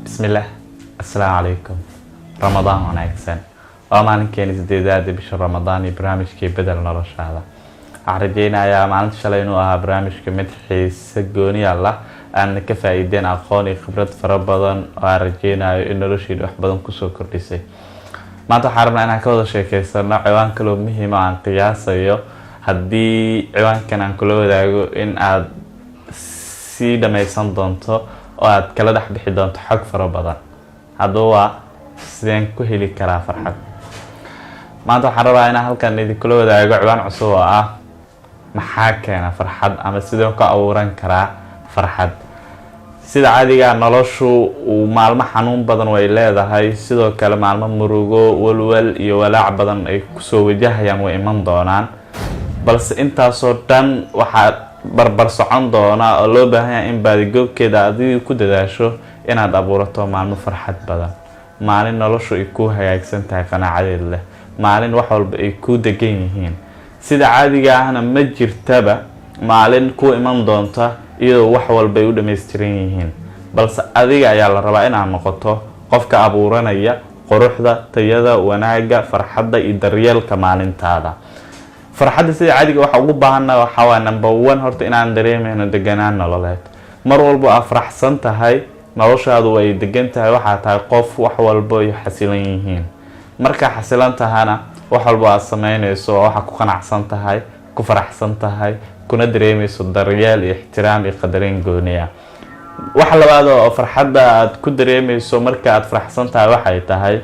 Bismillah. Assalamu alaikum. Ramadan wanaagsan. Waa maalinkeena 8aad bisha Ramadan ee barnaamijkii bedel noloshaada. Waxaan rajeynayaa maalinta shalay inuu ahaa barnaamijka mid xiiso gooni ah aan ka faa'iideen aqoon iyo khibrad fara badan oo aan rajeynayo in nolosheeda wax badan ku soo kordhisay. Maanta waxaan rabnaa inaan ka wada sheekeysano ciwaan kale oo muhiim ah aan qiyaasayo haddii ciwaankan aan kula wadaago in aad si dhameysan doonto oo aad kala dhex bixi doonto xog fara badan. Haddaba sideen ku heli karaa farxad? Maanta waxaan rabaa inaan halkan idinkula wadaago ciwaan cusub oo ah maxaa keena farxad ama sidoo ka abuuran karaa farxad. Sida caadiga noloshu maalmo xanuun badan way leedahay, sidoo kale maalmo murugo, walwal iyo walaac badan ay ku soo wajahayaan way iman doonaan. Balse intaasoo dhan waxaa barbar socon doona oo loo baahan yahay in baadigoobkeeda adigu ku dadaasho inaad abuurato maalmo farxad badan. Maalin noloshu ay ku hagaagsan tahay qanaacadeed leh, maalin wax walba ay ku degan yihiin. Sida caadiga ahna ma jirtaba maalin ku iman doonta iyadoo wax walba ay u dhameystiran yihiin, balse adiga ayaa la rabaa inaad noqoto qofka abuuranaya quruxda, tayada, wanaaga, farxadda iyo daryeelka maalintaada. farxadda sida caadiga waxa ugu baahanaa waxa waa number 1 horta inaan dareemayno deganaan nololeed. Mar walba aad faraxsan tahay, noloshaadu way degan tahay, waxa tahay qof wax walba ay xasilan yihiin. Marka xasilan tahana wax walba aad sameynayso waxa ku qanacsan tahay, ku faraxsan tahay, kuna dareemayso daryeel iyo ixtiraam iyo qadarin gooni ah. Wax labaad oo farxadda aad ku dareemayso marka aad faraxsan tahay waxay tahay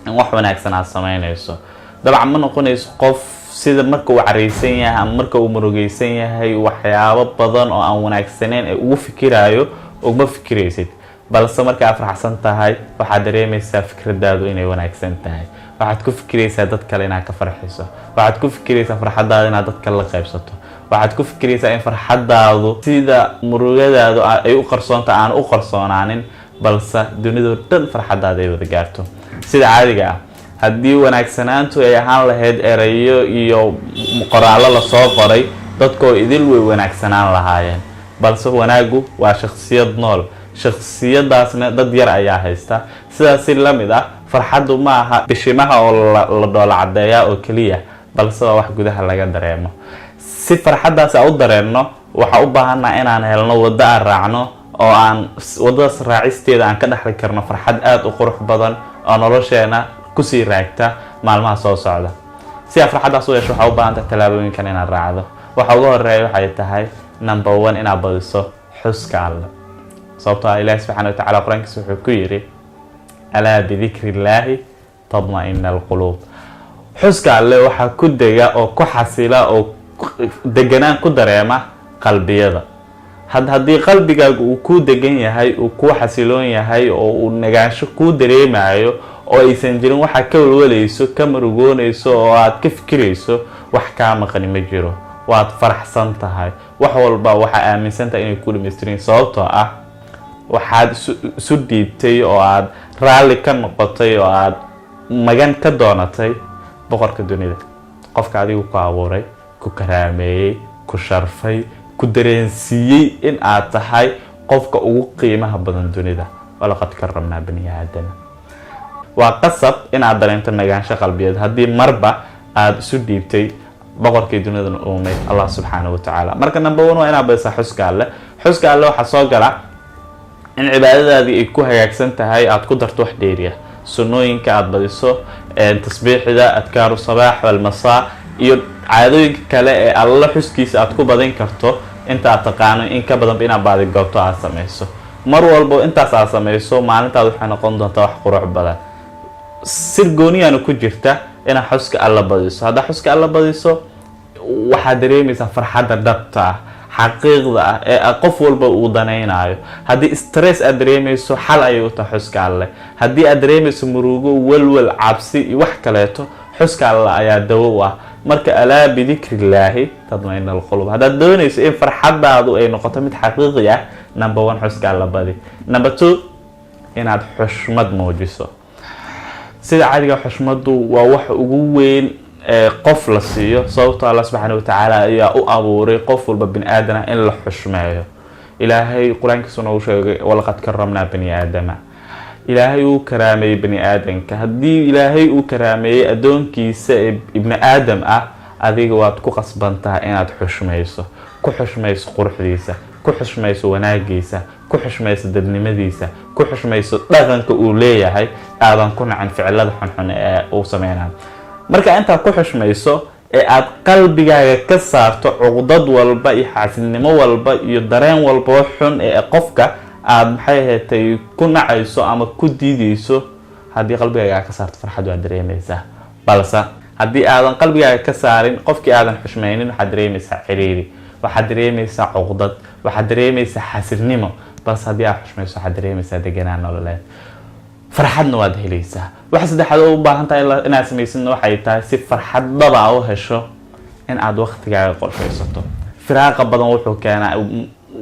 in wax wanaagsan aad sameynayso. dabcan ma noqonayso qof sida marka uu careysan yahay ama marka uu murugaysan yahay waxyaabo badan oo aan wanaagsaneyn ee ugu fikiraayo oo ma fikiraysid, balse marka aad faraxsan tahay waxaad dareemaysaa fikradaadu inay wanaagsan tahay. waxaad ku fikiraysaa dad kale inaad ka farxiso, waxaad ku fikiraysaa farxadaada inaad dad kale la qaybsato, waxaad ku fikiraysaa in farxadaadu sida murugadaadu ay u qarsoonta aan u qarsoonaanin, balse dunida dhan farxadaada ay wada gaarto. sida caadiga ah haddii wanaagsanaantu ay ahaan lahayd erayo iyo qoraallo la soo qoray, dadkoo idil way wanaagsanaan lahaayeen. balse wanaagu waa shakhsiyad nool, shakhsiyadaasna dad yar ayaa haysta. sidaas la mid ah farxaddu ma aha bishimaha oo la dhoola cadeeyaa oo kaliya, balse waa wax gudaha laga dareemo. si farxaddaas aan u dareemno waxa u baahanaa inaan helno waddo aan raacno oo aan waddadaas raacisteeda aan ka dhaxli karno farxad aad u qurux badan oo nolosheena kusii raagta maalmaha soo socda. si aad farxaddaas u yeesho waxaa u baahan tahay tallaabooyinkan inaad raacdo. waxa ugu horeeya waxay tahay number 1 inaad badiso xuska Alle. sababtoo ah Ilaahay subxaanahu wa tacaala quraankiisa wuxuu ku yiri alaa bidhikrillaahi tadma'inna alquluub. xuska Alle waxa ku dega oo ku xasila oo deganaan ku dareema qalbiyada. haddii qalbigaagu uu ku degan yahay, uu ku xasiloon yahay oo uu nagaansho ku dareemayo oo aysan jirin waxa ka walwalayso, ka murugoonayso oo aad ka fikirayso, wax ka maqan ma jiro. waad faraxsan tahay, wax walba waxa aaminsan tahay inay ku dhameystirin, sababtoo ah waxaad isu dhiibtay oo aad raalli ka noqotay oo aad magan ka doonatay boqorka dunida, qofka adigu ku abuuray, ku karaameeyay, ku sharfay, ku dareensiiyey in aad tahay qofka ugu qiimaha badan dunida. walaqad karramnaa bani aadama. waa qasab inaad dareento nagaansho qalbiyeed haddii marba aad isu dhiibtay boqorkii dunida uumay Allah subxaanahu wa tacaala. marka number 1 waa inaad badisaa xuska Alle. xuska Alle waxaa soo gala in cibaadadaadii ay ku hagaagsan tahay, aad ku darto wax dheeri ah. sunnooyinka aad badiso, tasbiixda, adkaaru sabaax wal masaa iyo caadooyinka kale ee Alle xuskiisa aad ku badin karto inta aad taqaano in ka badan inaad baadi goobto aad samayso. mar walba intaas aad samayso maalintaada waxay noqon doontaa wax qurux badan. si gooniyaana ku jirta inaad xuska Alle badiso. haddaad xuska Alle badiso waxaad dareemaysaa farxadda dhabta ah, xaqiiqda ah ee qof walba uu danaynayo. haddii stress aad dareemayso xal ayay u tahay xuska Alle. haddii aad dareemayso murugo, walwal, cabsi iyo wax kaleeto, xuska Alle ayaa dawo u ah. marka alaa bidhikrillaahi tadma'inna alquluub. haddaad doonayso in farxaddaadu ay noqoto mid xaqiiqi ah, number 1 xuska Alle badi. number 2 inaad xushmad muujiso. sida caadiga xushmadu waa wax ugu weyn qof la siiyo sababtoo Allah subhanahu wa ta'ala ayaa u abuuray qof walba bini aadana in la xushmeeyo. ilaahay quraankiisa uu sheegay walaqad karramna bani aadama. ilaahay uu karaameeyay bani aadanka. haddii ilaahay uu karaameeyay adoonkiisa ibn aadam ah adiga waad ku qasbantahay inaad xushmeyso, ku xushmeyso quruxdiisa, ku xushmeyso wanaagiisa, ku xushmeyso dadnimadiisa, ku xushmeyso dhaqanka uu leeyahay, aadan ku nacin ficilada xunxun ee uu sameeyay. marka inta ku xushmeyso ee aad qalbigaaga ka saarto cuqdad walba iyo xaasidnimo walba iyo dareen walba xun ee qofka aad maxay ahaatay ku nacayso ama ku diideyso, haddii qalbigaaga ka saarto farxad waad dareemaysaa. balse haddii aadan qalbigaaga ka saarin qofkii aadan xushmeynin waxaad dareemaysaa ciriiri, waxaad dareemaysaa cuqdad, waxaad dareemaysaa xaasidnimo. balse haddii aad xushmeyso waxaad dareemaysaa deganaan nololeed, farxadna waad helaysaa. waxa saddexaad oo u baahan tahay inaad samaysid waxay tahay si farxad dhaba u hesho in aad waqtigaaga qorsheysato. firaaqa badan wuxuu keenaa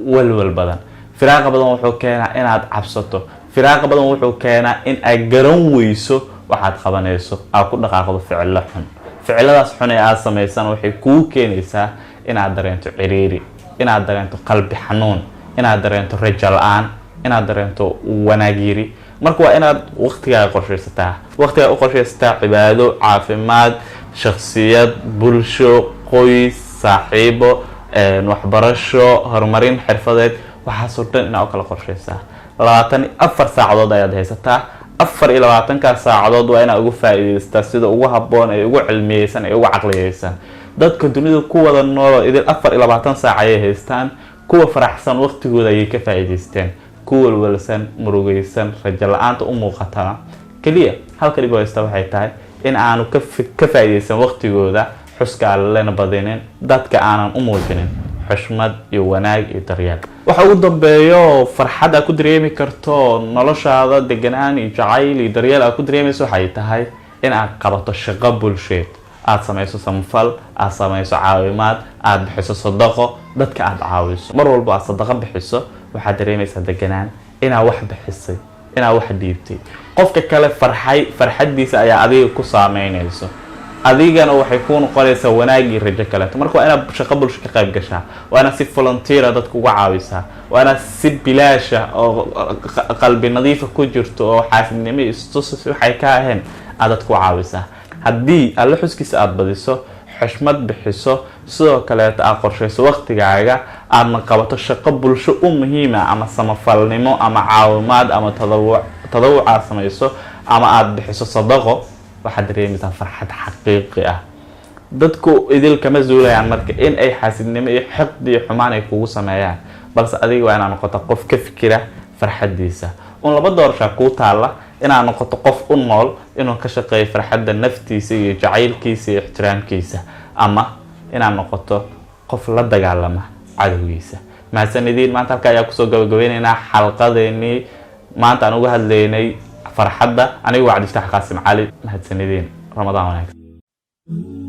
walwal badan, firaaqa badan wuxuu keenaa inaad cabsato, firaaqa badan wuxuu keenaa in aad garan weyso waxaad qabanayso, aad ku dhaqaaqdo ficilo xun. ficiladaas xun ee aad samaysan waxay kuu keenaysaa inaad dareento ciriiri, inaad dareento qalbi xanuun, inaad dareento rajo la'aan, inaad dareento wanaag yiri. marka waa inaad waqtigaaga qorsheysataa, waqtiga u qorsheysataa cibaado, caafimaad, shakhsiyad, bulsho, qoys, saaxiibo, waxbarasho, horumarin xirfadeed, waxaasoo dhan inaad u kala qorsheysaa. 24 saacadood ayaad haysataa. 24 saacadood waa inaad ugu faa'iideystaa sida ugu habboon ee ugu cilmiyeysan ee ugu caqliyeysan. dadka dunida ku wada nool idil 24 saac ayay haystaan. kuwa faraxsan waqtigooda ayay ka faa'iideysteen, kuwa walwalsan, murugaysan, rajo la'aanta u muuqatana kaliya halka dhib haysta waxay tahay in aanu ka faa'iideysan waqtigooda, xuska Allana badinin, dadka aanan u muujinin xushmad iyo wanaag iyo daryeel. waxa ugu dambeeyo farxad aad ku dareemi karto noloshaada, deganaan iyo jacayl iyo daryeel aad ku dareemayso waxay tahay in aad qabato shaqo bulsheed, aad samayso samfal, aad samayso caawimaad, aad bixiso sadaqo, dadka aad caawiso. mar walba aad sadaqo bixiso waxaad dareemaysaa deganaan, inaad wax bixisay, inaad wax dhiibtay. qofka kale farxadiisa ayaa adiga ku saameynayso, adigana waxay ku noqonaysaa wanaag iyo rajo kale. marka waa inaad shaqo bulsho ka qayb gashaa, waa inaad si volunteer dadka uga caawisaa, waa inaad si bilaash ah oo qalbi nadiif ku jirto oo xaasidnimo iyo istus waxay ka ahayn aad dadku caawisaa. haddii alla xuskiisa aad badiso, xushmad bixiso, sidoo kale aad qorsheyso waqtigaaga, aadna qabato shaqo bulsho u muhiim ah ama samafalnimo ama caawimaad ama tadawuc aad samayso ama aad bixiso sadaqo, waxaad dareemaysaa farxad xaqiiqi ah. dadku idil kama zuulayaan marka in ay xaasidnimo iyo xiqd iyo xumaan ay kugu sameeyaan, balse adiga waa inaad noqoto qof ka fikira farxadiisa. laba doorasho ku taala inaad noqoto qof u nool inuu ka shaqeeyo farxadda naftiisa iyo jacaylkiisa iyo ixtiraamkiisa, ama inaad noqoto qof la dagaalama cadowgiisa. mahadsanidin. maanta halka ayaa kusoo gabagabaynaynaa xalqadeennii maanta aan uga hadlaynay farxadda. anigu waa Cabdi Fataax Qaasim Cali. mahadsanidin. ramadaan wanaagsan.